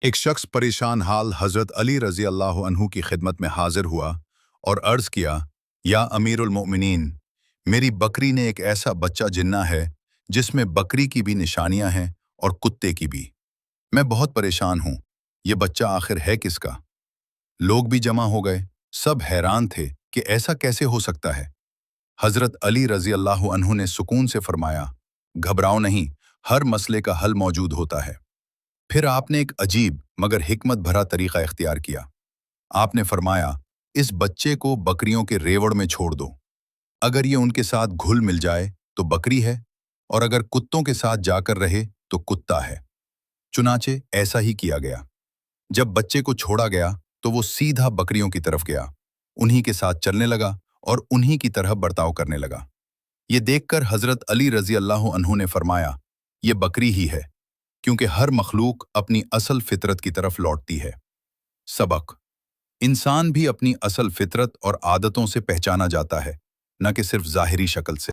ایک شخص پریشان حال حضرت علی رضی اللہ عنہ کی خدمت میں حاضر ہوا اور عرض کیا، یا امیر المؤمنین، میری بکری نے ایک ایسا بچہ جننا ہے جس میں بکری کی بھی نشانیاں ہیں اور کتے کی بھی۔ میں بہت پریشان ہوں، یہ بچہ آخر ہے کس کا؟ لوگ بھی جمع ہو گئے، سب حیران تھے کہ ایسا کیسے ہو سکتا ہے۔ حضرت علی رضی اللہ عنہ نے سکون سے فرمایا، گھبراؤ نہیں، ہر مسئلے کا حل موجود ہوتا ہے۔ پھر آپ نے ایک عجیب مگر حکمت بھرا طریقہ اختیار کیا۔ آپ نے فرمایا، اس بچے کو بکریوں کے ریوڑ میں چھوڑ دو۔ اگر یہ ان کے ساتھ گھل مل جائے تو بکری ہے، اور اگر کتوں کے ساتھ جا کر رہے تو کتا ہے۔ چنانچہ ایسا ہی کیا گیا۔ جب بچے کو چھوڑا گیا تو وہ سیدھا بکریوں کی طرف گیا، انہی کے ساتھ چلنے لگا اور انہی کی طرح برتاؤ کرنے لگا۔ یہ دیکھ کر حضرت علی رضی اللہ عنہ نے فرمایا، یہ بکری ہی ہے، کیونکہ ہر مخلوق اپنی اصل فطرت کی طرف لوٹتی ہے۔ سبق: انسان بھی اپنی اصل فطرت اور عادتوں سے پہچانا جاتا ہے، نہ کہ صرف ظاہری شکل سے۔